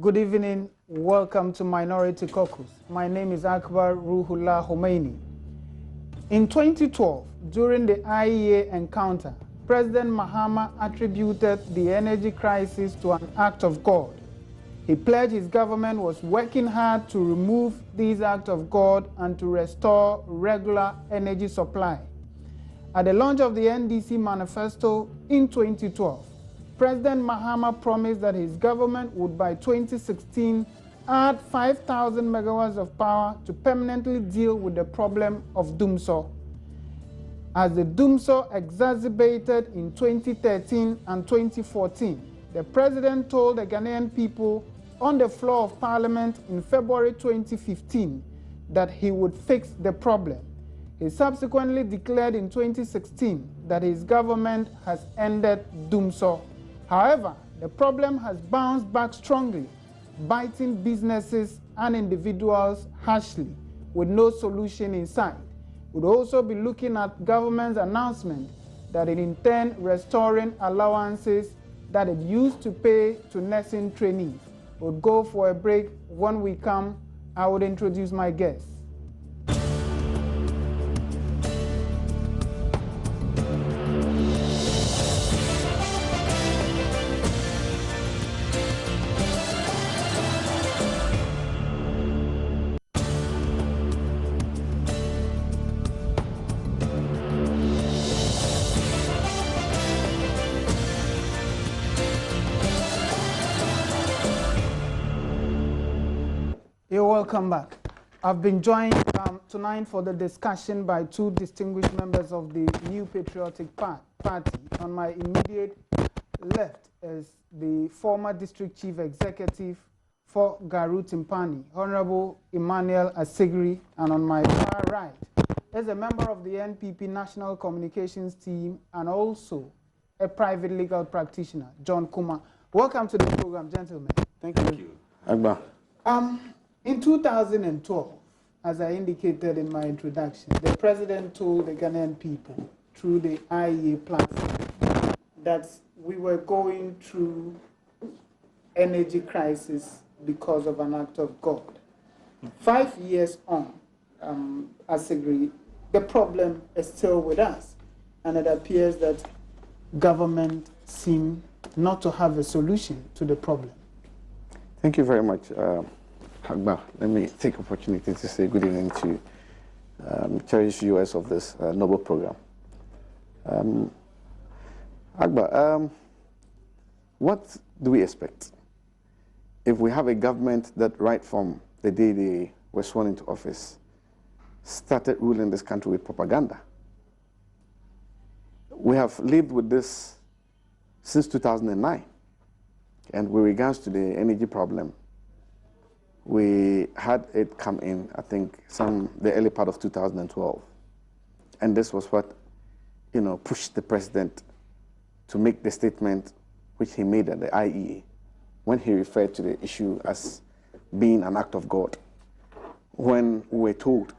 Good evening. Welcome to Minority Caucus. My name is Akbar Ruhullah Khomeini. In 2012, during the IEA encounter, President Mahama attributed the energy crisis to an act of God. He pledged his government was working hard to remove these acts of God and to restore regular energy supply. At the launch of the NDC manifesto in 2012, President Mahama promised that his government would by 2016 add 5,000 megawatts of power to permanently deal with the problem of dumsor. As the dumsor exacerbated in 2013 and 2014, the president told the Ghanaian people on the floor of Parliament in February 2015 that he would fix the problem. He subsequently declared in 2016 that his government has ended dumsor. However, the problem has bounced back strongly, biting businesses and individuals harshly, with no solution in sight. We'll also be looking at government's announcement that it intends restoring allowances that it used to pay to nursing trainees. We'll go for a break. When we come, I would introduce my guests. You're welcome back. I've been joined tonight for the discussion by two distinguished members of the New Patriotic Party. On my immediate left is the former District Chief Executive for Garu Timpani, Honorable Emmanuel Asegri, and on my far right is a member of the NPP National Communications Team and also a private legal practitioner, John Kuma. Welcome to the program, gentlemen. Thank you. Agba. In 2012, as I indicated in my introduction, the president told the Ghanaian people through the IEA platform that we were going through energy crisis because of an act of God. 5 years on, as agreed, the problem is still with us, and it appears that government seems not to have a solution to the problem. Thank you very much. Agba, let me take opportunity to say good evening to cherished viewers of this noble program. Agba, what do we expect if we have a government that right from the day they were sworn into office started ruling this country with propaganda? We have lived with this since 2009, and with regards to the energy problem, we had it come in, I think, the early part of 2012. And this was what, pushed the president to make the statement which he made at the IEA when he referred to the issue as being an act of God. When we were told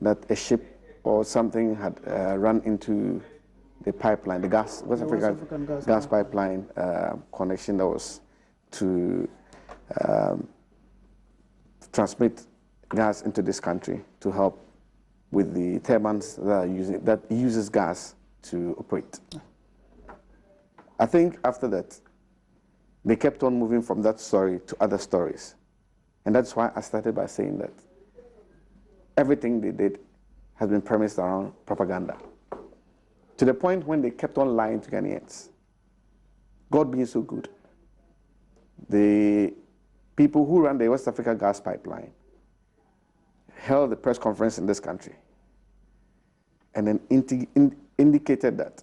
that a ship or something had run into the pipeline, the West African gas pipeline connection that was to transmit gas into this country to help with the turbines that uses gas to operate. I think after that, they kept on moving from that story to other stories. And that's why I started by saying that everything they did has been premised around propaganda. To the point when they kept on lying to Ghanaians. God being so good, the people who ran the West Africa gas pipeline held a press conference in this country and then indicated that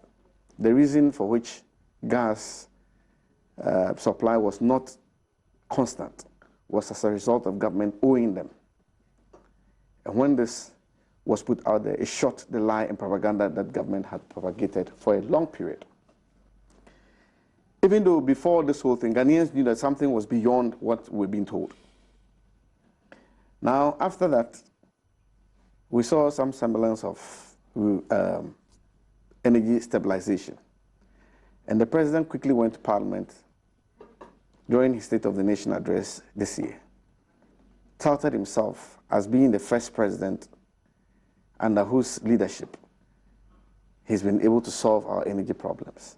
the reason for which gas supply was not constant was as a result of government owing them. And when this was put out there, it shot the lie and propaganda that government had propagated for a long period. Even though before this whole thing, Ghanaians knew that something was beyond what we're being told. Now, after that, we saw some semblance of energy stabilization. And the president quickly went to Parliament during his State of the Nation address this year, touted himself as being the first president under whose leadership he's been able to solve our energy problems.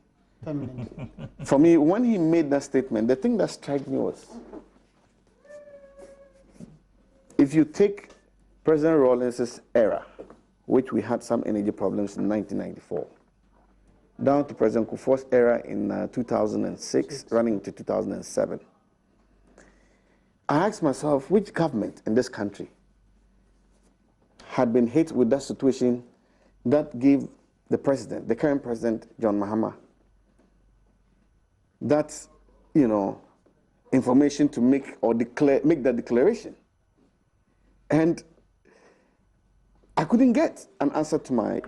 For me, when he made that statement, the thing that struck me was, if you take President Rawlings' era, which we had some energy problems in 1994, down to President Kufuor's era in 2006, running into 2007, I asked myself, which government in this country had been hit with that situation that gave the president, the current president, John Mahama, that, information to make or make that declaration. And I couldn't get an answer to my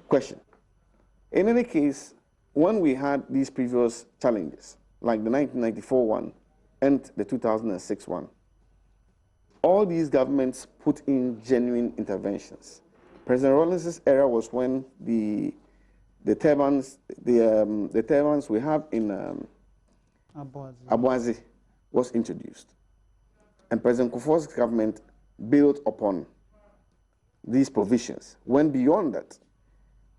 question. In any case, when we had these previous challenges, like the 1994 one and the 2006 one, all these governments put in genuine interventions. President Rawlings' era was when the turbines we have in Abuazi was introduced. And President Kufuor's government built upon these provisions, went beyond that,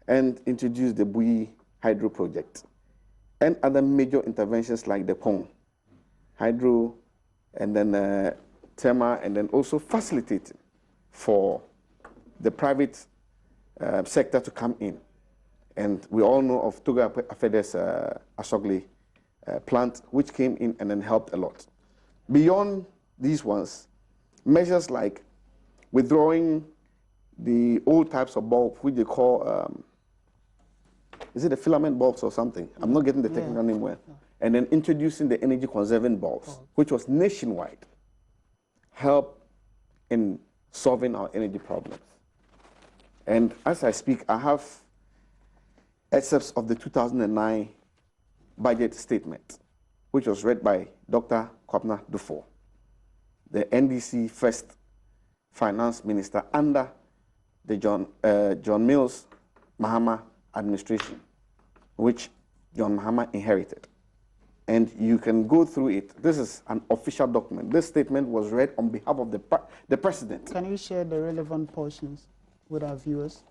and introduced the Bui Hydro Project and other major interventions like the Pong Hydro, and then Tema, and then also facilitating for the private sector to come in. And we all know of Togo Afede's Asogli plant, which came in and then helped a lot. Beyond these ones, measures like withdrawing the old types of bulb, which they call, is it the filament bulbs or something? I'm not getting the technical name well. And then introducing the energy conserving bulbs, which was nationwide, help in solving our energy problems. And as I speak, I have excerpts of the 2009 budget statement, which was read by Dr. Kwabena Dufo, the NDC first finance minister under the John Mills Mahama administration, which John Mahama inherited. And you can go through it. This is an official document. This statement was read on behalf of the president. Can you share the relevant portions with our viewers?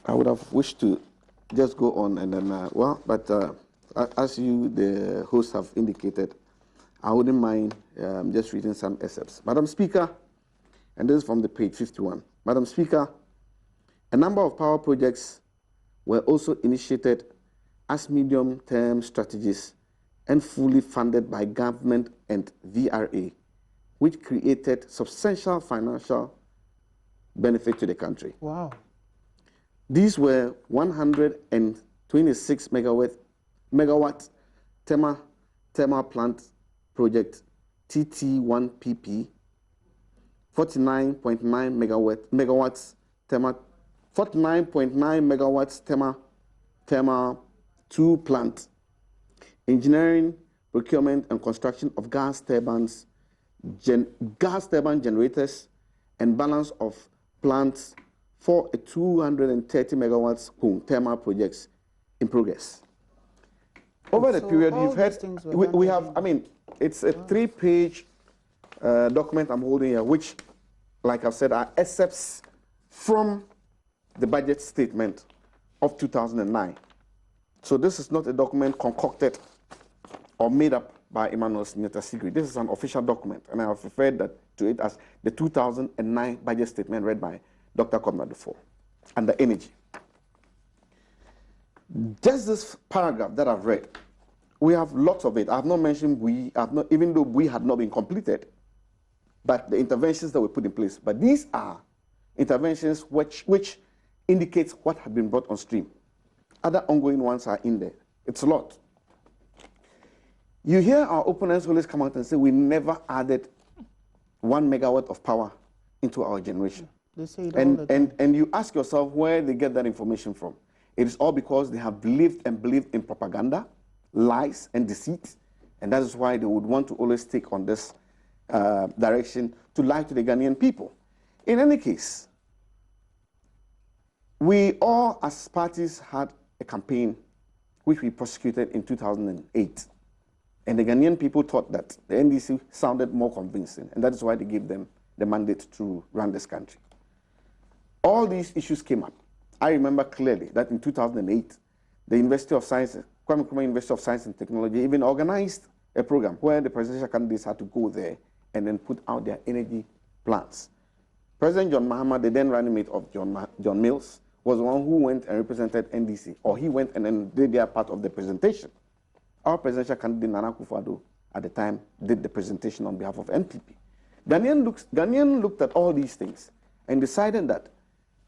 I would have wished to just go on and then, as you, the host, have indicated, I wouldn't mind just reading some excerpts. Madam Speaker, and this is from the page 51. Madam Speaker, a number of power projects were also initiated as medium-term strategies and fully funded by government and VRA, which created substantial financial benefit to the country. Wow. These were 126 megawatt thermal plant project TT1PP, 49.9 megawatts thermal, 49.9 megawatts thermal 2 plant, engineering, procurement, and construction of gas turbine generators, and balance of plants for a 230 megawatts thermal projects in progress. Over the period, you've heard, we have, I mean, it's a 3-page document I'm holding here, which, like I've said, are excerpts from the budget statement of 2009. So this is not a document concocted or made up by Emmanuel Sigri. This is an official document, and I have referred to it as the 2009 budget statement read by Dr. Kwabena Dufo under energy. Just this paragraph that I've read, we have lots of it. I have not mentioned even though we had not been completed, but the interventions that were put in place. But these are interventions which indicates what had been brought on stream. Other ongoing ones are in there. It's a lot. You hear our opponents always come out and say we never added 1 megawatt of power into our generation. They say it all the time. And you ask yourself where they get that information from. It is all because they have believed in propaganda, lies, and deceit, and that is why they would want to always take on this direction to lie to the Ghanaian people. In any case, we all as parties had a campaign which we prosecuted in 2008 And the Ghanaian people thought that the NDC sounded more convincing, and that is why they gave them the mandate to run this country. All these issues came up. I remember clearly that in 2008, the University of Science, Kwame Nkrumah University of Science and Technology, even organized a program where the presidential candidates had to go there and then put out their energy plans. President John Mahama, the then running mate of John Mills, was the one who went and represented NDC, or he went and then did their part of the presentation. Our presidential candidate, Nana Akufo-Addo, at the time, did the presentation on behalf of NPP. Ghanaian looked at all these things and decided that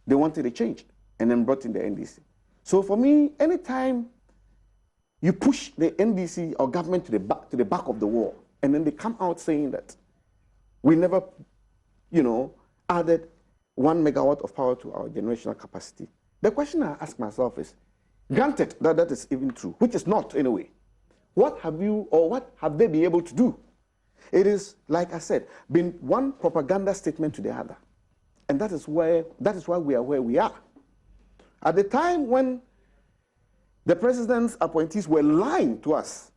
they wanted a change, and then brought in the NDC. So for me, anytime you push the NDC or government to the back of the wall, and then they come out saying that we never, added 1 megawatt of power to our generational capacity. The question I ask myself is, granted that that is even true, which is not anyway, what have they been able to do? It is, like I said, been one propaganda statement to the other. And that is why we are where we are. At the time when the president's appointees were lying to us,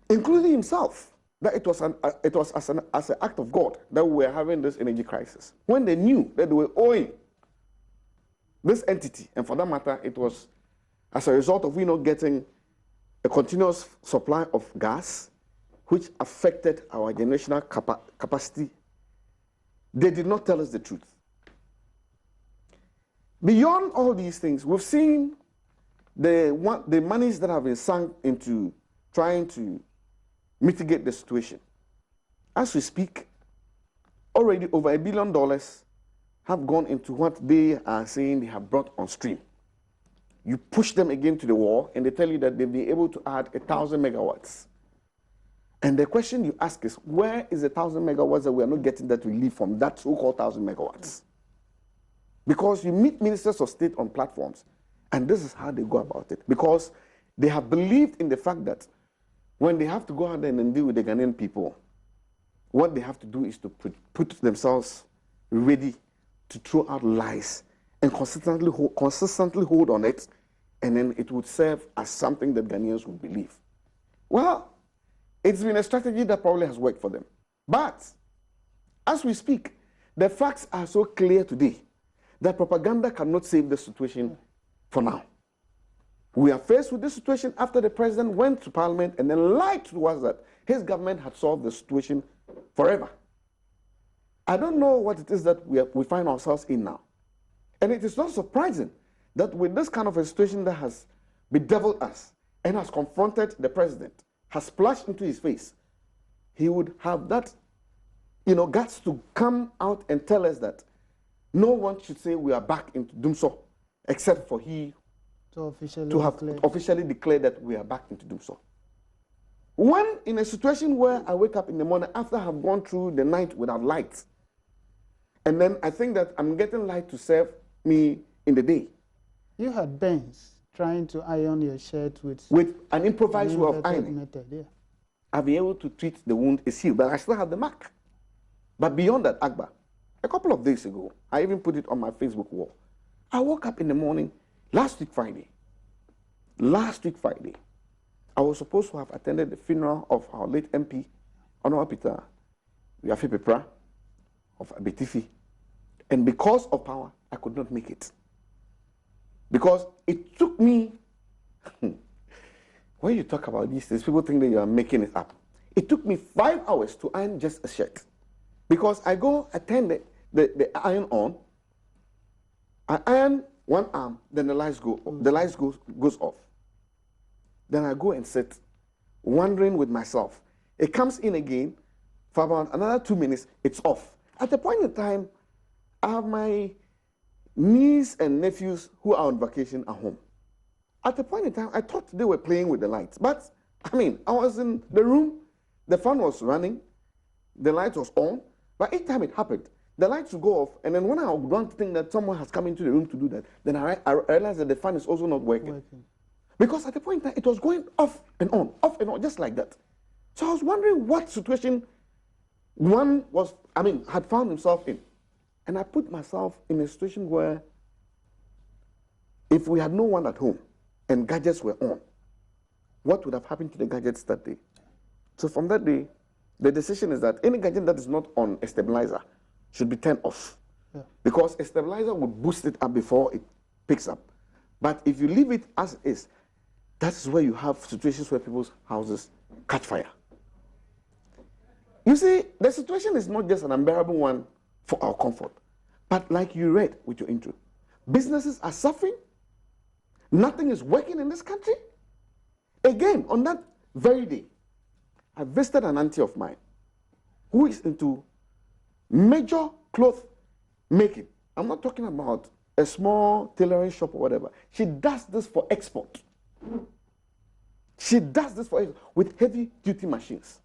including himself, that it was as an act of God that we were having this energy crisis. When they knew that they were owing this entity, and for that matter, it was as a result of we not getting a continuous supply of gas, which affected our generational capacity, they did not tell us the truth. Beyond all these things, we've seen the monies that have been sunk into trying to mitigate the situation. As we speak, already over $1 billion have gone into what they are saying they have brought on stream. You push them again to the wall, and they tell you that they'll be able to add 1,000 megawatts. And the question you ask is, where is the 1,000 megawatts that we are not getting that relief from that so-called 1,000 megawatts? Because you meet ministers of state on platforms, and this is how they go about it. Because they have believed in the fact that when they have to go out there and deal with the Ghanaian people, what they have to do is to put themselves ready to throw out lies and consistently hold on it, and then it would serve as something that Ghanaians would believe. Well, it's been a strategy that probably has worked for them. But as we speak, the facts are so clear today that propaganda cannot save the situation for now. We are faced with this situation after the president went to parliament and then lied to us that his government had solved the situation forever. I don't know what it is that we find ourselves in now. And it is not surprising that with this kind of a situation that has bedeviled us and has confronted the president, has splashed into his face, he would have that, guts to come out and tell us that no one should say we are back into dumsor, except for he to have officially declared that we are back into dumsor. When in a situation where I wake up in the morning after I have gone through the night without light, and then I think that I'm getting light to serve me in the day. You had burns trying to iron your shirt with an improvised way of ironing. Method, yeah. I've been able to treat the wound, it's healed, but I still have the mark. But beyond that, Akbar, a couple of days ago, I even put it on my Facebook wall. I woke up in the morning, last week Friday, I was supposed to have attended the funeral of our late MP, Honorable Peter Yafi Pepra of Abetifi. And because of power, I could not make it. Because it took me, when you talk about these things, people think that you are making it up. It took me 5 hours to iron just a shirt. Because I go attend the iron on, I iron one arm, then the lights goes off. Then I go and sit, wondering with myself. It comes in again, for about another 2 minutes, it's off. At the point in time, I have my niece and nephews who are on vacation at home. At the point in time, I thought they were playing with the lights. But, I was in the room, the fan was running, the light was on, but each time it happened, the lights would go off, and then when I would want to think that someone has come into the room to do that, then I realized that the fan is also not working. Because at the point in time, it was going off and on, just like that. So I was wondering what situation one had found himself in. And I put myself in a situation where if we had no one at home and gadgets were on, what would have happened to the gadgets that day. So from that day, the decision is that any gadget that is not on a stabilizer should be turned off. Yeah. Because a stabilizer would boost it up before it picks up. But if you leave it as is, that's where you have situations where people's houses catch fire. You see, the situation is not just an unbearable one for our comfort, but like you read with your intro, businesses are suffering, nothing is working in this country. Again, on that very day, I visited an auntie of mine who is into major cloth making. I'm not talking about a small tailoring shop or whatever. She does this for export. She does this for with heavy duty machines.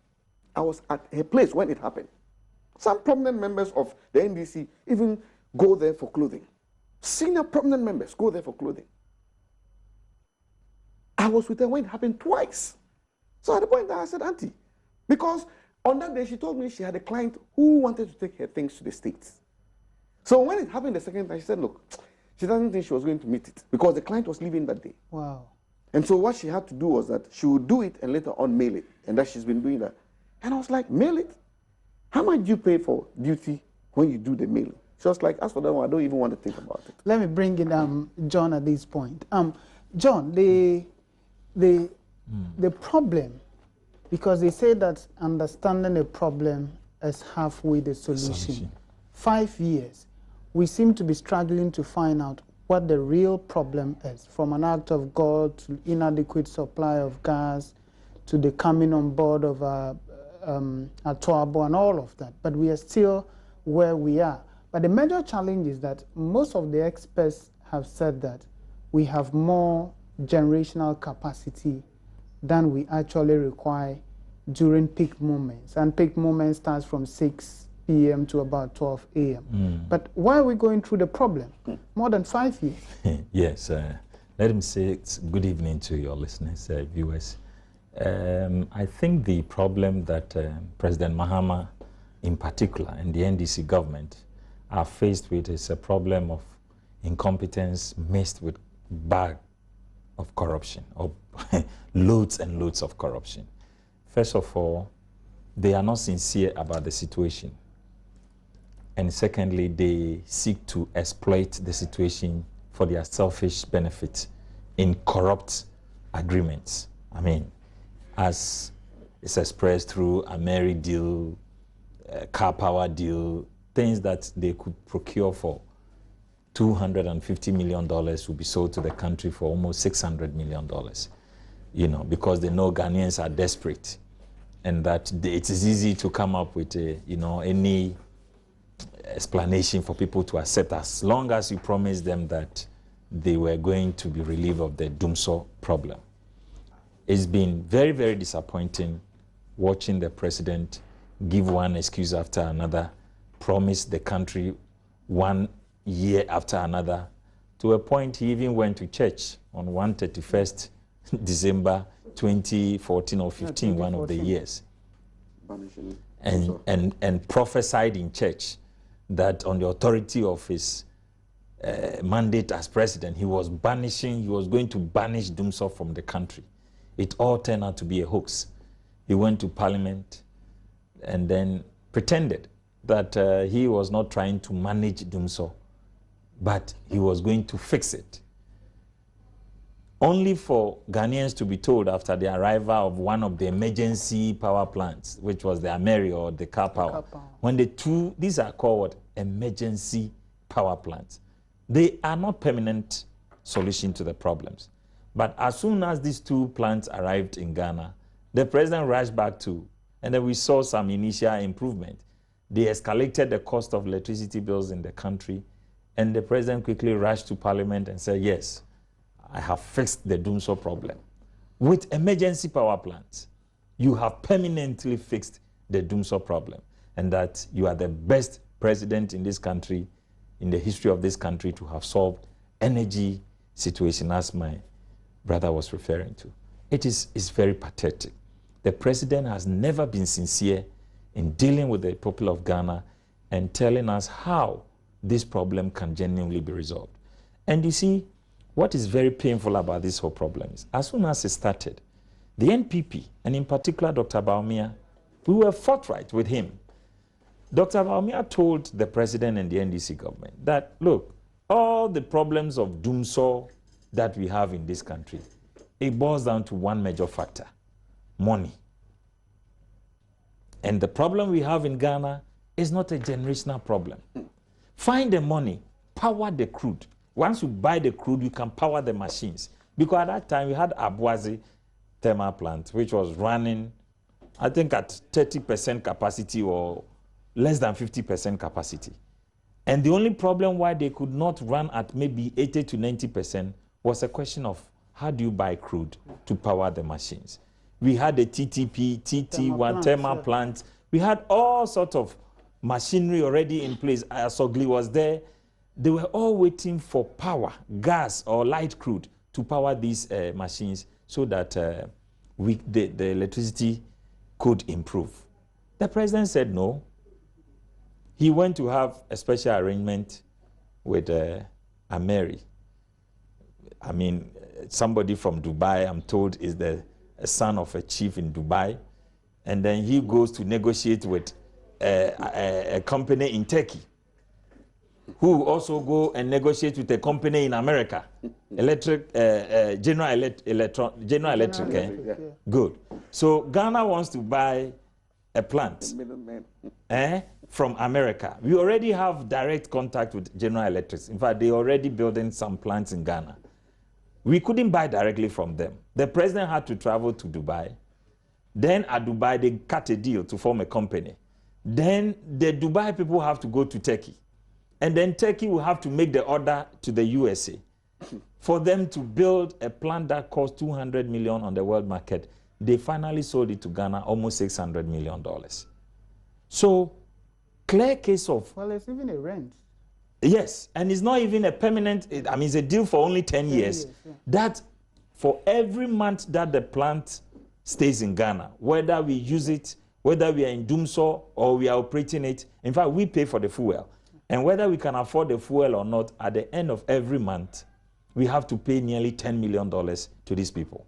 I was at her place when it happened. Some prominent members of the NDC even go there for clothing. Senior prominent members go there for clothing. I was with her when it happened twice. So at the point that I said, Auntie, because on that day she told me she had a client who wanted to take her things to the States. So when it happened the second time, she said, look, she doesn't think she was going to meet it because the client was leaving that day. Wow. And so what she had to do was that she would do it and later on mail it. And that she's been doing that. And I was like, mail it? How much do you pay for duty when you do the mailing? She was like, as for that one, I don't even want to think about it. Let me bring in John at this point. John, the problem, because they say that understanding a problem is halfway the solution. 5 years, we seem to be struggling to find out what the real problem is, from an act of God to inadequate supply of gas to the coming on board of Atoabo and all of that. But we are still where we are. But the major challenge is that most of the experts have said that we have more generational capacity than we actually require during peak moments. And peak moments starts from 6 p.m. to about 12 a.m. But why are we going through the problem? More than 5 years. Yes. Let me say good evening to your listeners, viewers. I think the problem that President Mahama in particular and the NDC government are faced with is a problem of incompetence mixed with bag of corruption, or loads and loads of corruption. First of all, they are not sincere about the situation. And secondly, they seek to exploit the situation for their selfish benefit in corrupt agreements. I mean, as it's expressed through a Mary deal, car power deal, things that they could procure for $250 million will be sold to the country for almost $600 million, you know, because they know Ghanaians are desperate and that it is easy to come up with, any explanation for people to accept as long as you promise them that they were going to be relieved of the dumsor problem. It's been very, very disappointing watching the president give one excuse after another, promise the country 1 year after another, to a point he even went to church on 31st December 2014 or 15, one of the years, and prophesied in church that on the authority of his mandate as president, he was going to banish dumsor from the country. It all turned out to be a hoax. He went to parliament and then pretended that he was not trying to manage dumsor, but he was going to fix it. Only for Ghanaians to be told after the arrival of one of the emergency power plants, which was the Ameri or the car power, when these are called emergency power plants. They are not permanent solution to the problems. But as soon as these 2 plants arrived in Ghana, the president rushed back to, and then we saw some initial improvement. They escalated the cost of electricity bills in the country, and the president quickly rushed to parliament and said, yes, I have fixed the dumsor problem. With emergency power plants, you have permanently fixed the dumsor problem, and that you are the best president in this country, in the history of this country, to have solved energy situation, as my brother was referring to. It's very pathetic. The president has never been sincere in dealing with the people of Ghana and telling us how this problem can genuinely be resolved. And you see, what is very painful about this whole problem is, as soon as it started, the NPP, and in particular Dr. Bawumia, we were forthright with him. Dr. Bawumia told the president and the NDC government that, look, all the problems of dumsor that we have in this country, it boils down to one major factor: money. And the problem we have in Ghana is not a generational problem. Find the money, power the crude. Once you buy the crude, you can power the machines. Because at that time, we had Abuazi thermal plant, which was running, I think, at 30% capacity or less than 50% capacity. And the only problem why they could not run at maybe 80 to 90% was a question of how do you buy crude to power the machines. We had the TTP, TT1 thermal plant. We had all sorts of machinery already in place. Asogli was there. They were all waiting for power, gas or light crude to power these machines so that the electricity could improve. The president said no. He went to have a special arrangement with Ameri. I mean, somebody from Dubai, I'm told, is the son of a chief in Dubai. And then he goes to negotiate with a company in Turkey, who also go and negotiate with a company in America, General Electric. Yeah. Good. So Ghana wants to buy a plant from America. We already have direct contact with General Electric. In fact, they're already building some plants in Ghana. We couldn't buy directly from them. The president had to travel to Dubai. Then at Dubai, they cut a deal to form a company. Then the Dubai people have to go to Turkey. And then Turkey will have to make the order to the USA for them to build a plant that cost $200 million on the world market. They finally sold it to Ghana, almost $600 million. So, clear case of... Well, it's even a rent. Yes, and it's not even a permanent, I mean, it's a deal for only 10 years. Yeah. That for every month that the plant stays in Ghana, whether we use it, whether we are in dumsor or we are operating it, in fact, we pay for the fuel. And whether we can afford the fuel or not, at the end of every month, we have to pay nearly $10 million to these people.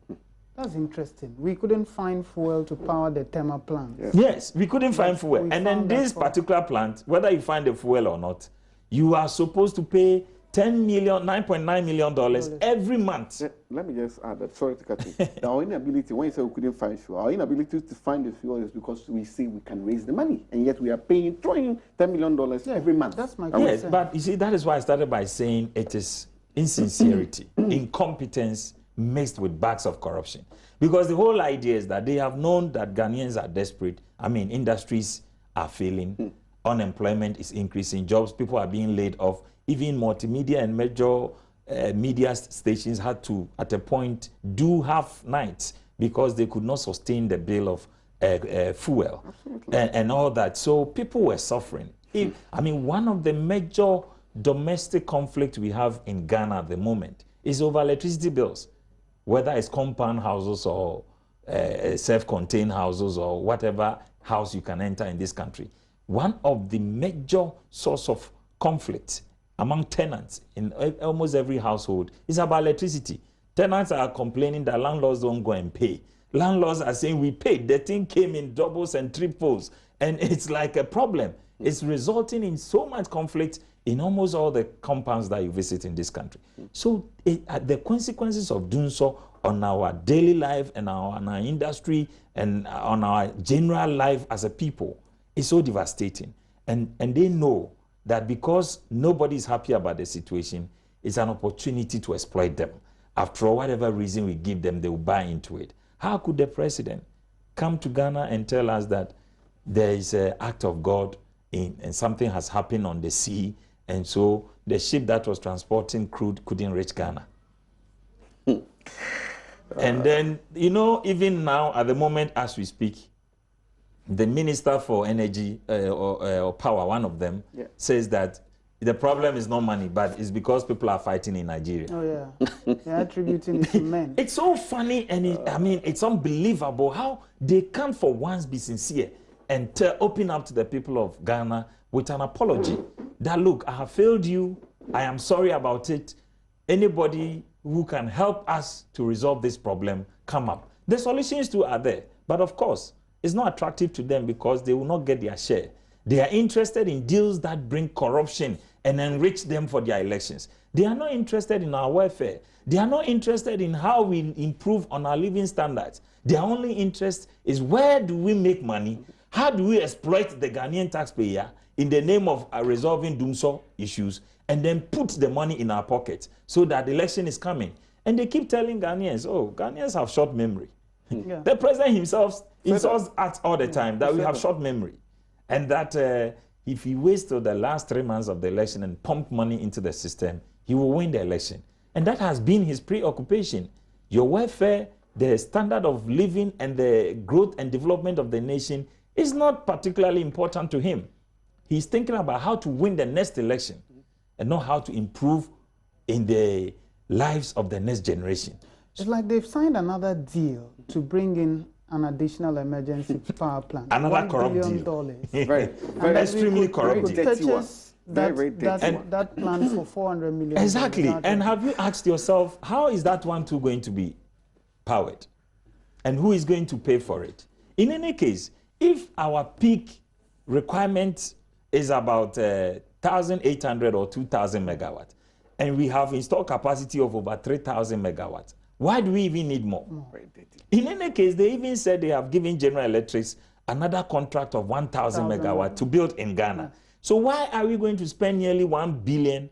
That's interesting. We couldn't find fuel to power the thermal plant. Yes, we couldn't find fuel. And then this particular plant, whether you find the fuel or not, you are supposed to pay $9.9 million every month. Let me just add that, sorry to cut you. Our inability, when you say we couldn't find fuel, our inability to find the fuel is because we say we can raise the money, and yet we are throwing $10 million every month. That's my question. Yes, but you see, that is why I started by saying it is insincerity, incompetence mixed with bags of corruption. Because the whole idea is that they have known that Ghanaians are desperate. I mean, industries are failing. Unemployment is increasing, jobs, people are being laid off. Even multimedia and major media stations had to, at a point, do half nights because they could not sustain the bill of fuel and all that. So people were suffering. I mean, one of the major domestic conflicts we have in Ghana at the moment is over electricity bills, whether it's compound houses or self-contained houses or whatever house you can enter in this country. One of the major source of conflict among tenants in almost every household is about electricity. Tenants are complaining that landlords don't go and pay. Landlords are saying we paid. The thing came in doubles and triples, and it's like a problem. It's resulting in so much conflict in almost all the compounds that you visit in this country. So the consequences of doing so on our daily life and on our industry and on our general life as a people is so devastating. And they know that because nobody is happy about the situation, it's an opportunity to exploit them. After all, whatever reason we give them, they will buy into it. How could the president come to Ghana and tell us that there is an act of God and something has happened on the sea, and so the ship that was transporting crude couldn't reach Ghana? And then, you know, even now, at the moment as we speak, the Minister for Energy or Power, one of them, says that the problem is not money, but it's because people are fighting in Nigeria. Oh, yeah. They're attributing it to men. It's so funny, and I mean, it's unbelievable how they can't for once be sincere and open up to the people of Ghana with an apology that, look, I have failed you. I am sorry about it. Anybody who can help us to resolve this problem, come up. The solutions too are there. But of course, it's not attractive to them because they will not get their share. They are interested in deals that bring corruption and enrich them for their elections. They are not interested in our welfare. They are not interested in how we improve on our living standards. Their only interest is where do we make money? How do we exploit the Ghanaian taxpayer in the name of resolving dumsor issues and then put the money in our pockets so that the election is coming? And they keep telling Ghanaians, oh, Ghanaians have short memory. Yeah. The president himself acts all the time that we have short memory. And that if he waits till the last 3 months of the election and pump money into the system, he will win the election. And that has been his preoccupation. Your welfare, the standard of living, and the growth and development of the nation is not particularly important to him. He's thinking about how to win the next election and not how to improve in the lives of the next generation. It's like they've signed another deal to bring in an additional emergency power plant. Another corrupt deal. Very extremely corrupt deal. That plan for $400 million. Exactly. And have you asked yourself, how is that one too going to be powered? And who is going to pay for it? In any case, if our peak requirement is about 1,800 or 2,000 megawatts, and we have installed capacity of over 3,000 megawatts, why do we even need more? In any case, they even said they have given General Electric another contract of 1,000 megawatts to build in Ghana. So why are we going to spend nearly $1 billion?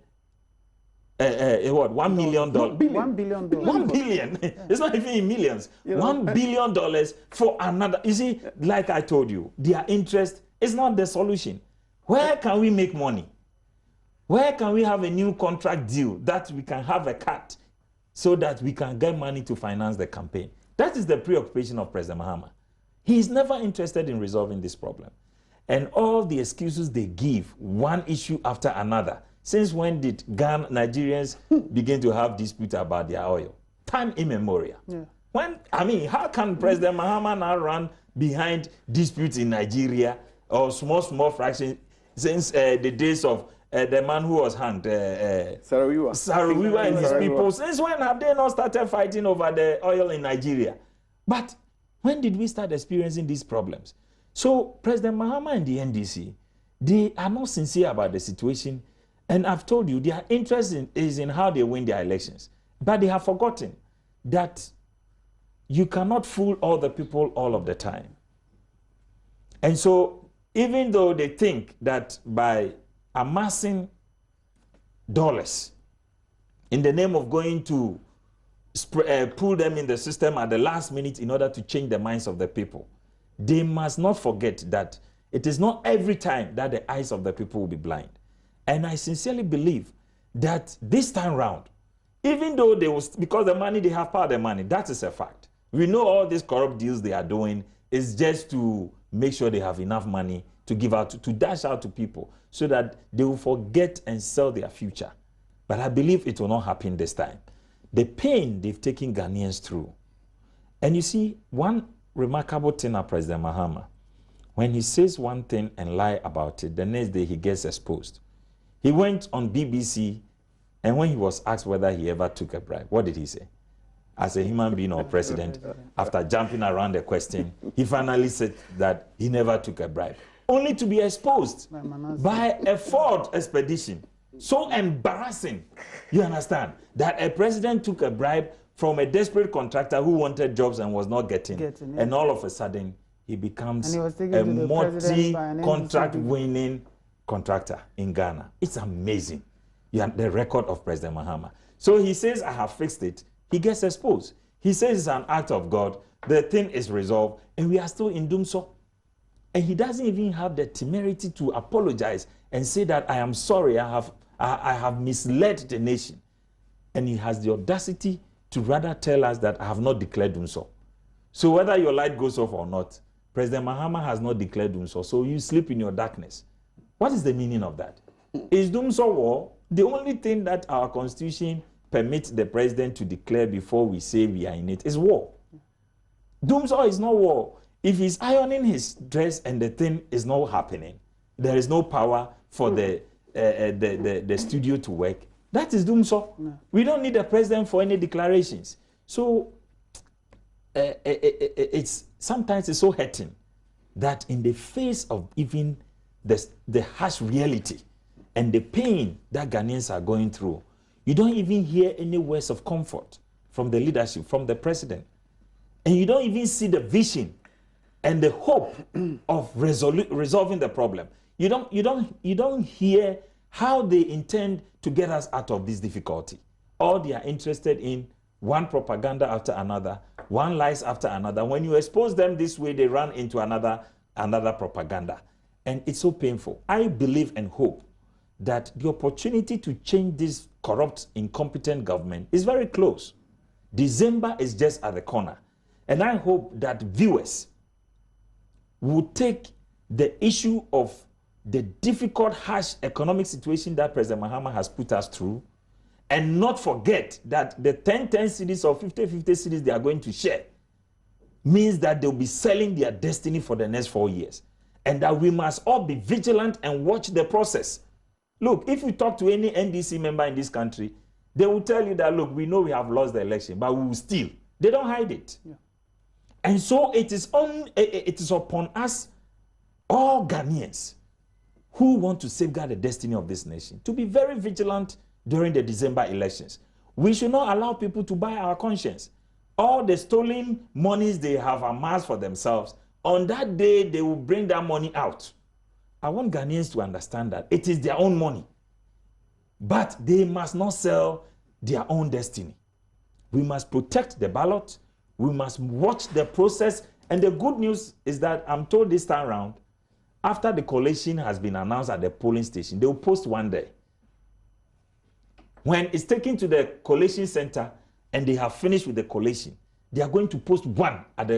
$1 million? $1 billion. $1 billion. It's not even in millions. $1 billion for another. You see, like I told you, their interest is not the solution. Where can we make money? Where can we have a new contract deal that we can have a cut so that we can get money to finance the campaign? That is the preoccupation of President Mahama. He is never interested in resolving this problem. And all the excuses they give, one issue after another. Since when did Ghana Nigerians begin to have dispute about their oil? Time immemorial. Yeah. How can President Mahama now run behind disputes in Nigeria or small fractions since the days of the man who was hanged, Sarawiwa and his people? Since when have they not started fighting over the oil in Nigeria? But when did we start experiencing these problems? So President Mahama and the NDC, they are not sincere about the situation. And I've told you, their interest is in how they win their elections. But they have forgotten that you cannot fool all the people all of the time. And so even though they think that by amassing dollars in the name of going to pull them in the system at the last minute in order to change the minds of the people, they must not forget that it is not every time that the eyes of the people will be blind. And I sincerely believe that this time round, even though they will, because the money, they have power, the money, that is a fact. We know all these corrupt deals they are doing is just to make sure they have enough money to give out, to dash out to people so that they will forget and sell their future. But I believe it will not happen this time. The pain they've taken Ghanaians through. And you see, one remarkable thing of President Mahama, when he says one thing and lie about it, the next day he gets exposed. He went on BBC, and when he was asked whether he ever took a bribe, what did he say? As a human being or president, after jumping around the question, he finally said that he never took a bribe, only to be exposed by a Ford expedition. So embarrassing, you understand, that a president took a bribe from a desperate contractor who wanted jobs and was not getting and all of a sudden he becomes a multi-contract winning contractor in Ghana. It's amazing. The record of President Mahama. So he says, I have fixed it. He gets exposed. He says it's an act of God. The thing is resolved, and we are still in dumsor. And he doesn't even have the temerity to apologize and say that I am sorry, I have misled the nation. And he has the audacity to rather tell us that I have not declared dumsor. So whether your light goes off or not, President Mahama has not declared dumsor, so you sleep in your darkness. What is the meaning of that? Is dumsor war? The only thing that our constitution permits the president to declare before we say we are in it is war. Dumsor is not war. If he's ironing his dress and the thing is not happening, there is no power for the studio to work, that is dumsor. No. We don't need the president for any declarations. So sometimes it's so hurting that in the face of even the harsh reality and the pain that Ghanaians are going through, you don't even hear any words of comfort from the leadership, from the president. And you don't even see the vision and the hope of resolving the problem. You don't hear how they intend to get us out of this difficulty. All they are interested in, one propaganda after another, one lies after another. When you expose them this way, they run into another propaganda. And it's so painful. I believe and hope that the opportunity to change this corrupt, incompetent government is very close. December is just at the corner. And I hope that viewers will take the issue of the difficult, harsh economic situation that President Mahama has put us through and not forget that the 10 cities or 50 cities they are going to share means that they'll be selling their destiny for the next 4 years. And that we must all be vigilant and watch the process. Look, if you talk to any NDC member in this country, they will tell you that, look, we know we have lost the election, but we will steal. They don't hide it. Yeah. And so it is upon us, all Ghanaians who want to safeguard the destiny of this nation, to be very vigilant during the December elections. We should not allow people to buy our conscience. All the stolen monies they have amassed for themselves, on that day, they will bring that money out. I want Ghanaians to understand that it is their own money, but they must not sell their own destiny. We must protect the ballot. We must watch the process. And the good news is that I'm told this time around, after the collation has been announced at the polling station, they will post one day. When it's taken to the collation center and they have finished with the collation, they are going to post one at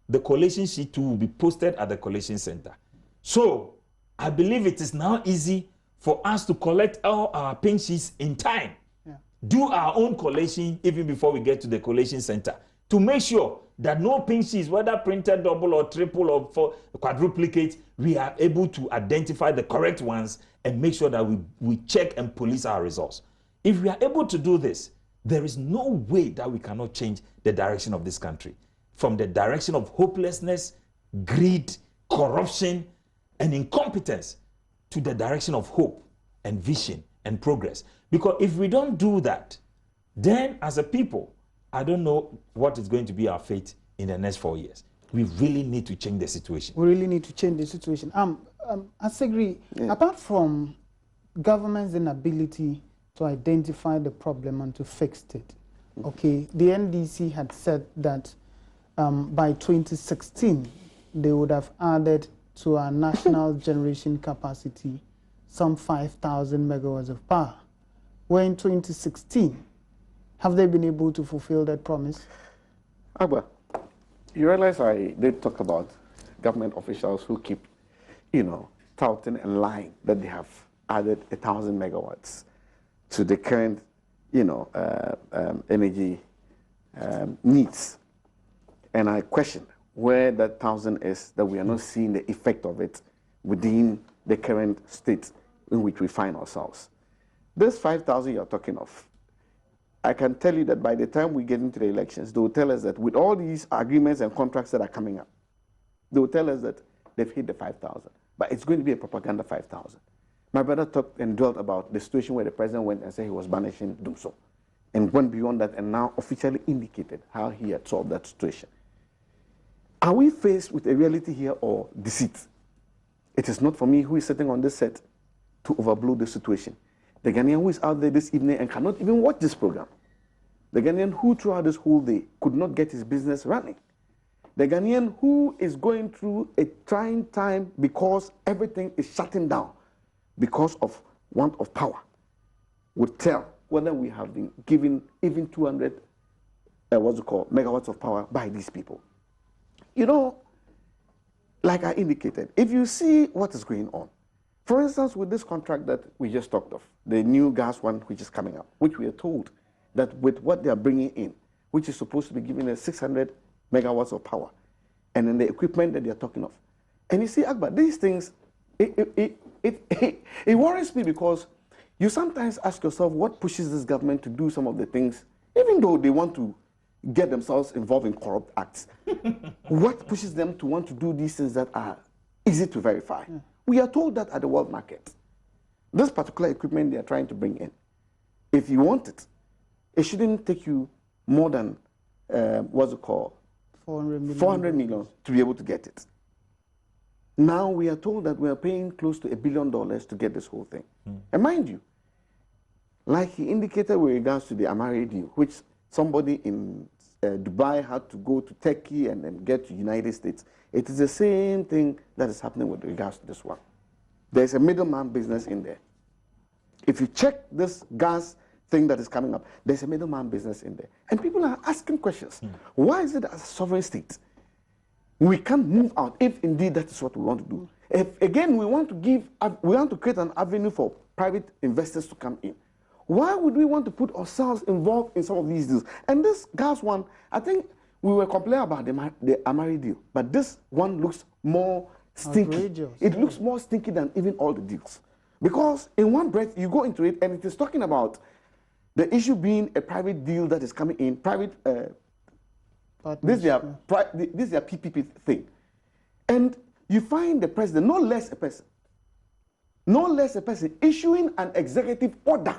the collation sheet too will be posted at the collation center. So I believe it is now easy for us to collect all our pink sheets in time. Yeah. Do our own collation even before we get to the collation center to make sure that no pink sheets, whether printed double or triple or for quadruplicate, we are able to identify the correct ones and make sure that we check and police our results. If we are able to do this, there is no way that we cannot change the direction of this country. From the direction of hopelessness, greed, corruption, and incompetence to the direction of hope and vision and progress. Because if we don't do that, then as a people, I don't know what is going to be our fate in the next 4 years. We really need to change the situation. We really need to change the situation. I disagree. Yeah. Apart from government's inability to identify the problem and to fix it, okay, the NDC had said that by 2016, they would have added to our national generation capacity some 5,000 megawatts of power. We're in 2016. Have they been able to fulfill that promise? Agba, you realize I did talk about government officials who keep, touting and lying that they have added 1,000 megawatts to the current, energy needs. And I question where that 1,000 is that we are not seeing the effect of it within the current state in which we find ourselves. This 5,000 you're talking of, I can tell you that by the time we get into the elections, they will tell us that with all these agreements and contracts that are coming up, they will tell us that they've hit the 5,000. But it's going to be a propaganda 5,000. My brother talked and dwelt about the situation where the president went and said he was banishing dumsor, and went beyond that and now officially indicated how he had solved that situation. Are we faced with a reality here or deceit? It is not for me, who is sitting on this set, to overblow the situation. The Ghanaian who is out there this evening and cannot even watch this program. The Ghanaian who throughout this whole day could not get his business running. The Ghanaian who is going through a trying time because everything is shutting down because of want of power would tell whether we have been given even 200 megawatts of power by these people. Like I indicated, if you see what is going on, for instance, with this contract that we just talked of, the new gas one which is coming up, which we are told that with what they are bringing in, which is supposed to be giving us 600 megawatts of power, and then the equipment that they are talking of. And you see, Akbar, these things, it worries me because you sometimes ask yourself what pushes this government to do some of the things, even though they want to get themselves involved in corrupt acts? What pushes them to want to do these things that are easy to verify? We are told that at the world market, this particular equipment they are trying to bring in, if you want it, it shouldn't take you more than, what's it called? 400 million to be able to get it. Now we are told that we are paying close to $1 billion to get this whole thing. And mind you, like he indicated with regards to the Amari deal, which somebody in Dubai had to go to Turkey and then get to United States, it is the same thing that is happening with regards to this one. There's a middleman business in there. If you check this gas thing that is coming up, there's a middleman business in there. And people are asking questions. Why is it as a sovereign state we can't move out if indeed that is what we want to do? If again we want to create an avenue for private investors to come in, why would we want to put ourselves involved in some of these deals? And this gas one, I think we were complaining about the Amari deal, but this one looks more stinky. Outrageous. It looks more stinky than even all the deals. Because in one breath, you go into it, and it is talking about the issue being a private deal that is coming in, private, this is their PPP thing. And you find the president, no less a person, issuing an executive order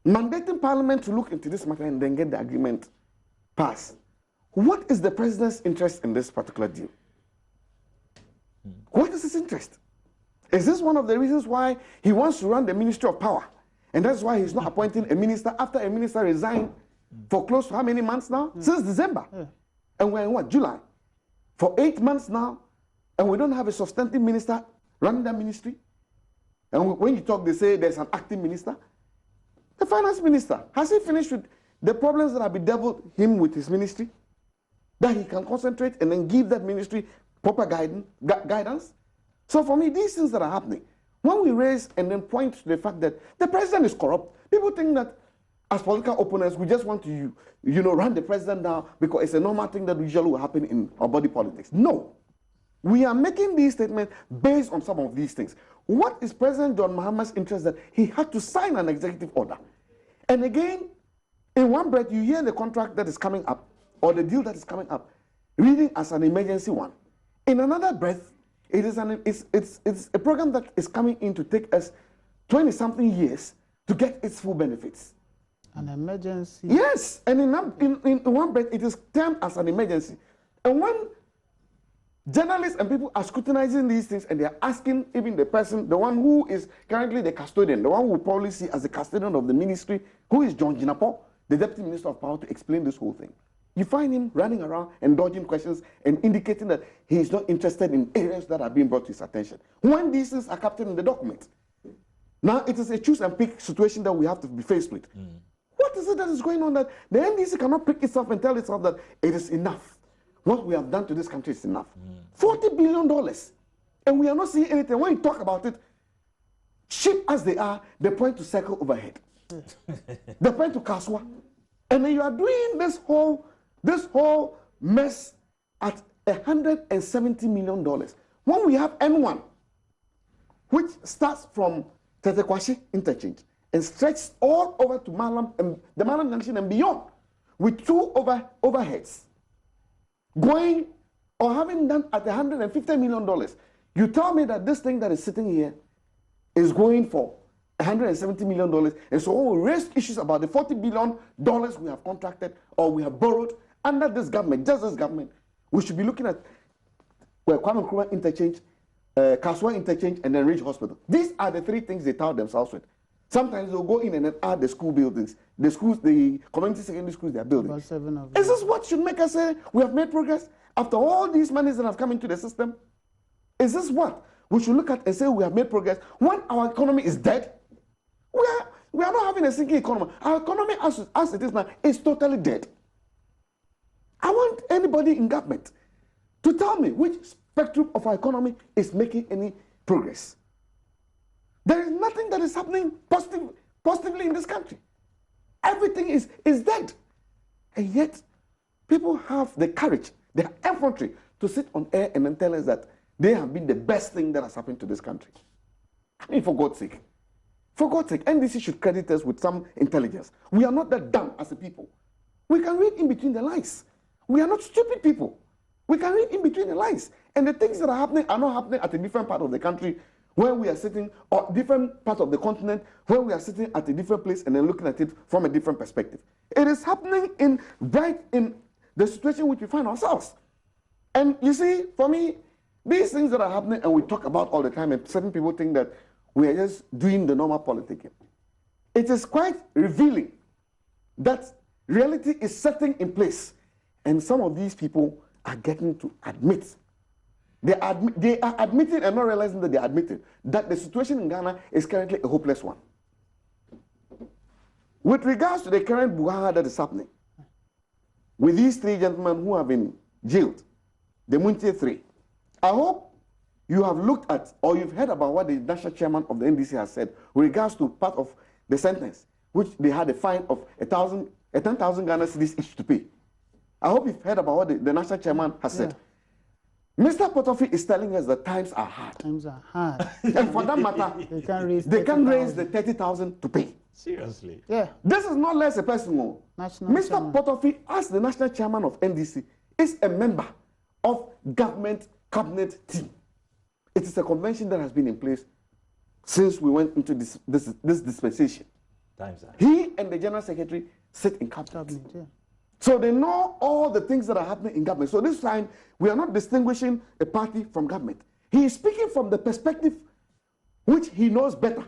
mandating Parliament to look into this matter and then get the agreement passed. What is the president's interest in this particular deal? What is his interest? Is this one of the reasons why he wants to run the Ministry of Power? And that's why he's not appointing a minister after a minister resigned for close to how many months now? Since December. And we're in what, July? For 8 months now, and we don't have a substantive minister running that ministry. And when you talk, they say there's an acting minister. The finance minister, has he finished with the problems that have bedeviled him with his ministry? That he can concentrate and then give that ministry proper guidance? So for me, these things that are happening, when we raise and then point to the fact that the president is corrupt, people think that as political opponents, we just want to, run the president down because it's a normal thing that usually will happen in our body politics. No. We are making these statements based on some of these things. What is President John Mahama's interest that he had to sign an executive order? And again, in one breath, you hear the contract that is coming up, or the deal that is coming up, reading as an emergency one. In another breath, it's a program that is coming in to take us 20-something years to get its full benefits. An emergency? Yes, and in one breath, it is termed as an emergency. And when journalists and people are scrutinizing these things and they are asking even the person, the one who is currently the custodian, the one who will probably see as the custodian of the ministry, who is John Jinapo, the Deputy Minister of Power, to explain this whole thing. You find him running around and dodging questions and indicating that he is not interested in areas that are being brought to his attention, when these things are captured in the document. Now, it is a choose and pick situation that we have to be faced with. What is it that is going on that the NDC cannot pick itself and tell itself that it is enough? What we have done to this country is enough. $40 billion. And we are not seeing anything. When you talk about it, cheap as they are, they point to circle overhead. They point to Kaswa. And then you are doing this whole mess at $170 million. When we have N1, which starts from Tetekwashi interchange and stretches all over to Malam and the Malam Junction and beyond, with two overheads, going or having done at $150 million. You tell me that this thing that is sitting here is going for $170 million. And so when we raise issues about the $40 billion we have contracted or we have borrowed under this government, just this government, we should be looking at Kwame Nkrumah interchange, Kaswa interchange, and then Ridge Hospital. These are the three things they tout themselves with. Sometimes they'll go in and then add the school buildings, the schools, the community secondary schools they are building. Is this what should make us say we have made progress after all these monies that have come into the system? Is this what we should look at and say we have made progress when our economy is dead? We are not having a sinking economy. Our economy as it is now is totally dead. I want anybody in government to tell me which spectrum of our economy is making any progress. There is nothing that is happening positively in this country. Everything is dead. And yet, people have the courage, the effrontery to sit on air and then tell us that they have been the best thing that has happened to this country. I mean, for God's sake. For God's sake, NDC should credit us with some intelligence. We are not that dumb as a people We can read in between the lines. We are not stupid people. We can read in between the lines. And the things that are not happening at a different part of the country where we are sitting, or different part of the continent where we are sitting at a different place and then looking at it from a different perspective. It is happening right in the situation which we find ourselves. And you see, for me, these things that are happening and we talk about all the time, and certain people think that we are just doing the normal politicking. It is quite revealing that reality is setting in place. And some of these people are getting to admit. They are admitting and not realizing that they are admitting that the situation in Ghana is currently a hopeless one. With regards to the current brouhaha that is happening, with these three gentlemen who have been jailed, the Muntie three, I hope you have looked at or you've heard about what the national chairman of the NDC has said with regards to part of the sentence, which they had a fine of 10,000 Ghana cedis each to pay. I hope you've heard about what the national chairman has said. Mr. Potofi is telling us that times are hard. Times are hard. And for that matter, they can raise the 30,000 to pay. Seriously? Yeah. This is not less a person. Mr. Potofi, as the national chairman of NDC, is a member of government cabinet team. It is a convention that has been in place since we went into this dispensation. Times are. He and the general secretary sit in cabinet. Yeah. So they know all the things that are happening in government. So this time, we are not distinguishing a party from government. He is speaking from the perspective which he knows better.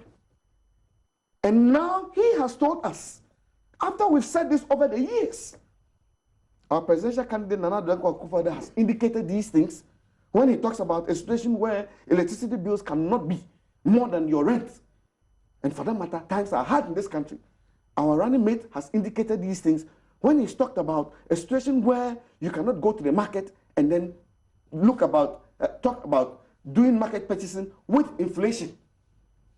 And now he has told us, after we've said this over the years, our presidential candidate Nana Dankwa Akufo-Addo has indicated these things when he talks about a situation where electricity bills cannot be more than your rent. And for that matter, times are hard in this country. Our running mate has indicated these things when he's talked about a situation where you cannot go to the market and then talk about doing market purchasing with inflation.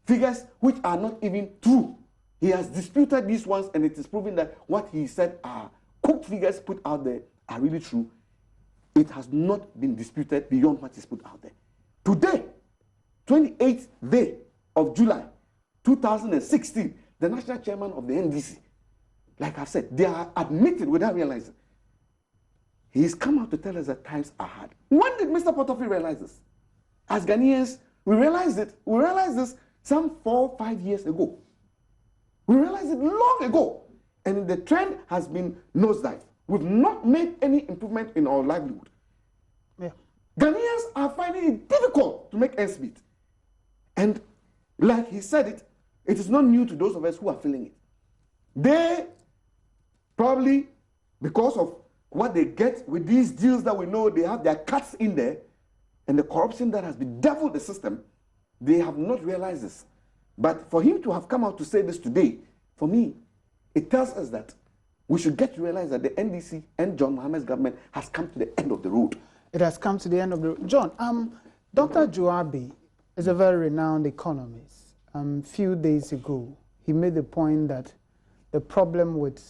Figures which are not even true. He has disputed these ones, and it is proven that what he said are cooked figures put out there are really true. It has not been disputed beyond what is put out there. Today, 28th day of July, 2016, the national chairman of the NDC, like I've said, they are admitted without realizing. He's come out to tell us that times are hard. When did Mr. Potofi realize this? As Ghanaians, we realized it. We realized this some 4 or 5 years ago. We realized it long ago. And the trend has been nosedive. We've not made any improvement in our livelihood. Yeah. Ghanaians are finding it difficult to make ends meet. And like he said it, it is not new to those of us who are feeling it. They probably, because of what they get with these deals that we know, they have their cuts in there, and the corruption that has bedeviled the system, they have not realized this. But for him to have come out to say this today, for me, it tells us that we should get to realize that the NDC and John Mohammed's government has come to the end of the road. It has come to the end of the road. John, Dr. Juabi is a very renowned economist. Few days ago, he made the point that the problem with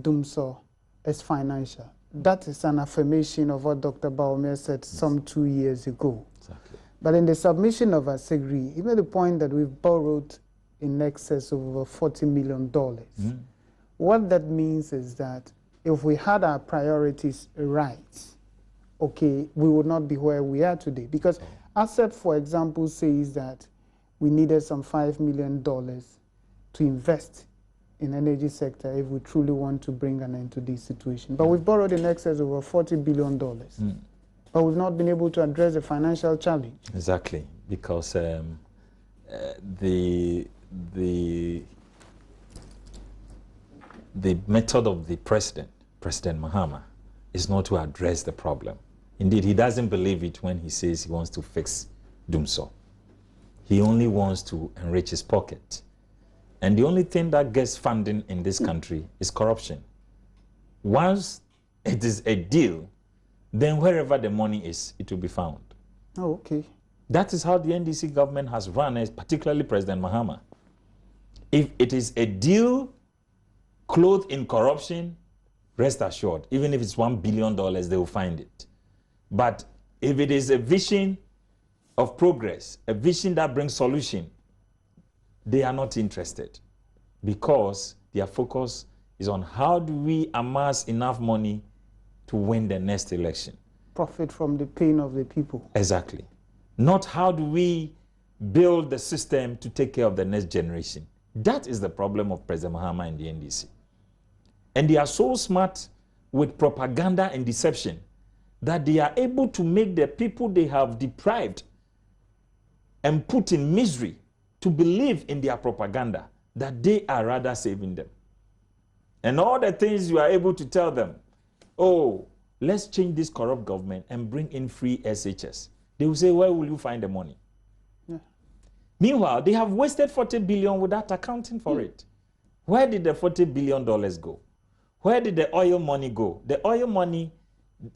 dumsor is financial. That is an affirmation of what Dr. Bawumia said some 2 years ago. Exactly. But in the submission of Asegri, he made the point that we've borrowed in excess of over $40 million. What that means is that if we had our priorities right, okay, we would not be where we are today. Because ASEP, for example, says that we needed some $5 million to invest in energy sector if we truly want to bring an end to this situation. But we've borrowed in excess of over $40 billion. But we've not been able to address the financial challenge. Exactly, because the method of the President Mahama, is not to address the problem. Indeed, he doesn't believe it when he says he wants to fix dumsor. He only wants to enrich his pocket. And the only thing that gets funding in this country is corruption. Once it is a deal, then wherever the money is, it will be found. Oh, okay. That is how the NDC government has run, particularly President Mahama. If it is a deal clothed in corruption, rest assured, even if it's $1 billion, they will find it. But if it is a vision of progress, a vision that brings solution, they are not interested because their focus is on how do we amass enough money to win the next election. Profit from the pain of the people. Exactly. Not how do we build the system to take care of the next generation. That is the problem of President Mahama and the NDC. And they are so smart with propaganda and deception that they are able to make the people they have deprived and put in misery to believe in their propaganda, that they are rather saving them. And all the things you are able to tell them, oh, let's change this corrupt government and bring in free SHS. They will say, where will you find the money? Yeah. Meanwhile, they have wasted 40 billion without accounting for it. Where did the $40 billion go? Where did the oil money go? The oil money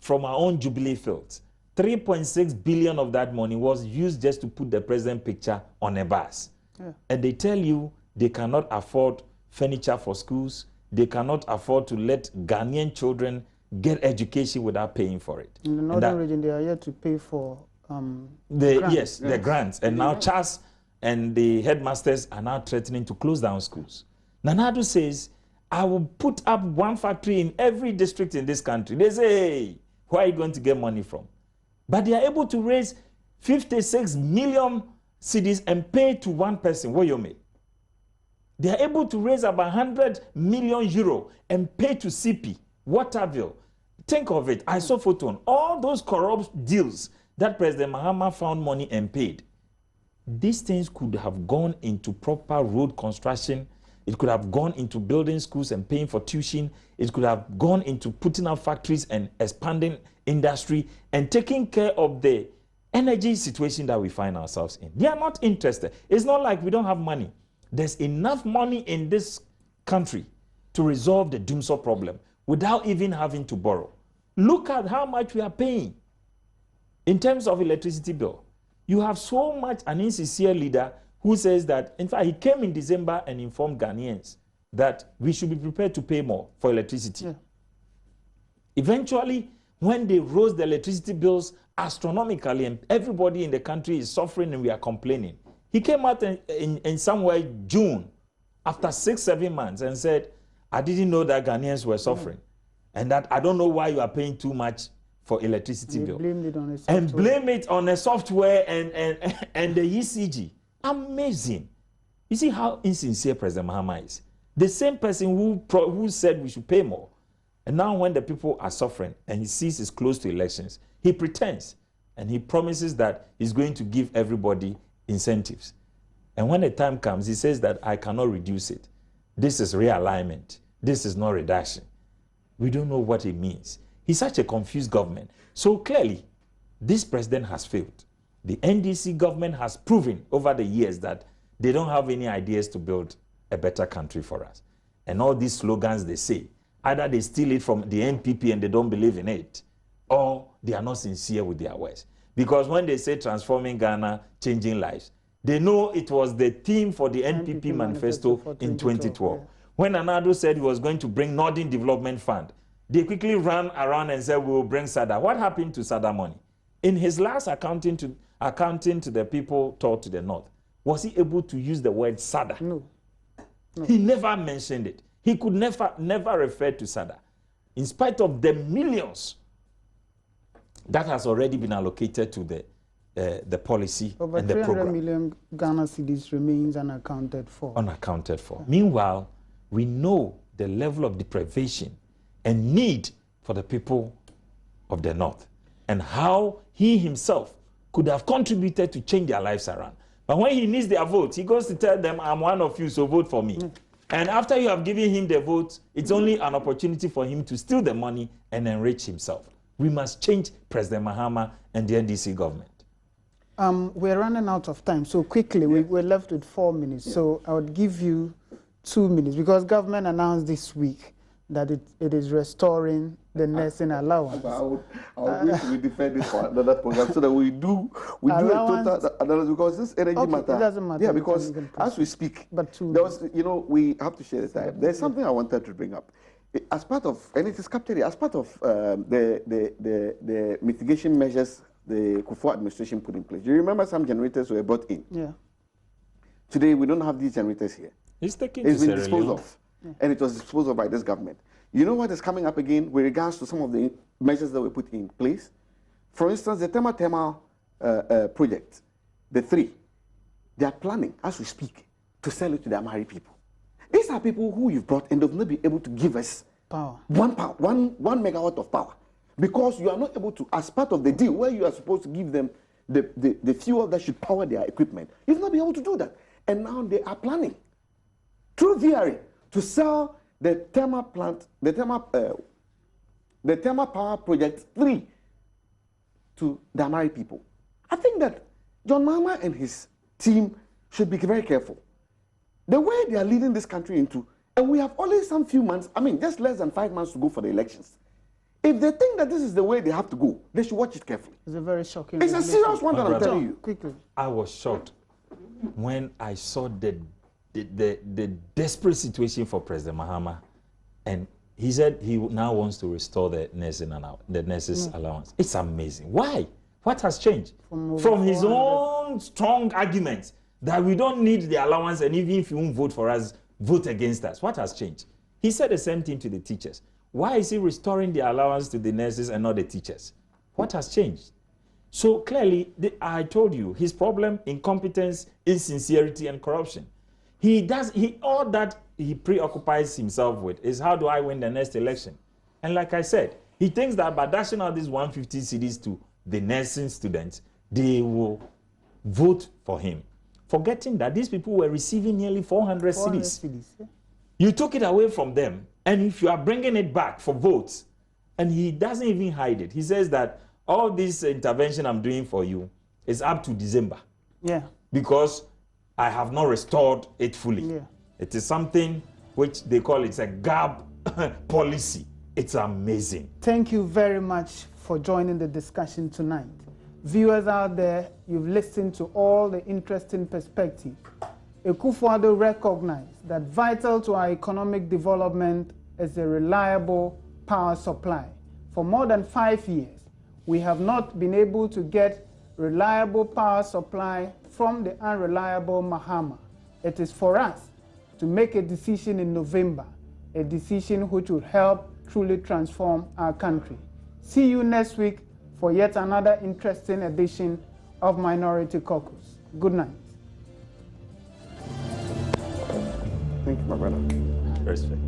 from our own Jubilee fields, 3.6 billion of that money was used just to put the president picture on a bus. Yeah. And they tell you they cannot afford furniture for schools. They cannot afford to let Ghanaian children get education without paying for it. In the northern region, they are yet to pay for grants. Yes, the grants. And now Charles and the headmasters are now threatening to close down schools. Nana Addo says, I will put up one factory in every district in this country. They say, hey, where are you going to get money from? But they are able to raise 56 million cedis and pay to one person. What you make? They are able to raise about 100 million euro and pay to CP, Waterville. Think of it. I saw photo on all those corrupt deals that President Mahama found money and paid. These things could have gone into proper road construction. It could have gone into building schools and paying for tuition. It could have gone into putting up factories and expanding industry and taking care of the energy situation that we find ourselves in. They are not interested. It's not like we don't have money. There's enough money in this country to resolve the dumsor problem without even having to borrow. Look at how much we are paying in terms of electricity bill. You have so much an insincere leader who says that, in fact, he came in December and informed Ghanaians that we should be prepared to pay more for electricity. Yeah. Eventually, when they rose the electricity bills astronomically and everybody in the country is suffering and we are complaining, he came out in somewhere June, after 6-7 months, and said, I didn't know that Ghanaians were suffering, and that I don't know why you are paying too much for electricity bill. Blamed it on a software. And blame it on the software and the ECG. Amazing. You see how insincere President Mahama is. The same person who said we should pay more. And now when the people are suffering and he sees it's close to elections, he pretends and he promises that he's going to give everybody incentives. And when the time comes, he says that I cannot reduce it. This is realignment. This is not reduction. We don't know what it means. He's such a confused government. So clearly, this president has failed. The NDC government has proven over the years that they don't have any ideas to build a better country for us. And all these slogans they say, either they steal it from the NPP and they don't believe in it, or they are not sincere with their words. Because when they say transforming Ghana, changing lives, they know it was the theme for the NPP manifesto in 2012. Yeah. When Nana Addo said he was going to bring Northern Development Fund, they quickly ran around and said, we will bring SADA. What happened to SADA money? In his last accounting to the people taught to the North, was he able to use the word SADA? No. He never mentioned it. He could never refer to SADA, in spite of the millions that has already been allocated to the policy over and the program. Over 300 million Ghana cedis remains unaccounted for. Unaccounted for. Yeah. Meanwhile, we know the level of deprivation and need for the people of the North and how he himself could have contributed to change their lives around. But when he needs their votes, he goes to tell them, I'm one of you, so vote for me. And after you have given him the vote, it's only an opportunity for him to steal the money and enrich himself. We must change President Mahama and the NDC government. We're running out of time, so quickly, we're left with 4 minutes. So I would give you 2 minutes, because government announced this week that it is restoring the nursing allowance. I would wish we defend this for another program so that we do a total analysis, because this energy matter. It doesn't matter. Yeah, because as we speak, but there was, we have to share the time. There's something I wanted to bring up. As part of, and it is captured as part of the mitigation measures the Kufuor administration put in place. Do you remember some generators were brought in? Yeah. Today we don't have these generators here. It's been disposed of. and it was disposed of by this government. You know what is coming up again with regards to some of the measures that were put in place? For instance, the Tema project, the 3, they are planning, as we speak, to sell it to the Amharic people. These are people who you've brought and they've not been able to give us power. One megawatt of power. Because you are not able to, as part of the deal where you are supposed to give them the fuel that should power their equipment, you've not been able to do that. And now they are planning, through VRA, to sell the Tema plant, the Tema Power Project 3 to the Amharic people. I think that John Mahama and his team should be very careful. The way they are leading this country into, and we have only some few months, I mean, just less than 5 months to go for the elections. If they think that this is the way they have to go, they should watch it carefully. It's a very shocking. It's a serious one that I'm telling you. Quickly. I was shocked when I saw the desperate situation for President Mahama, and he said he now wants to restore the nurses' allowance. It's amazing. Why? What has changed? From his own strong arguments that we don't need the allowance, and even if you won't vote for us, vote against us. What has changed? He said the same thing to the teachers. Why is he restoring the allowance to the nurses and not the teachers? What has changed? So clearly, I told you, his problem, incompetence, insincerity, and corruption. All that he preoccupies himself with is how do I win the next election? And like I said, he thinks that by dashing out these 150 cedis to the nursing students, they will vote for him. Forgetting that these people were receiving nearly 400 cedis. Yeah. You took it away from them, and if you are bringing it back for votes, and he doesn't even hide it. He says that all this intervention I'm doing for you is up to December. Yeah. Because I have not restored it fully. Yeah. It is something which they call it's a gap policy. It's amazing. Thank you very much for joining the discussion tonight. Viewers out there, you've listened to all the interesting perspectives. Akufo-Addo recognized that vital to our economic development is a reliable power supply. For more than 5 years, we have not been able to get reliable power supply from the unreliable Mahama. It is for us to make a decision in November, a decision which will help truly transform our country. See you next week for yet another interesting edition of Minority Caucus. Good night. Thank you, my brother. Respect.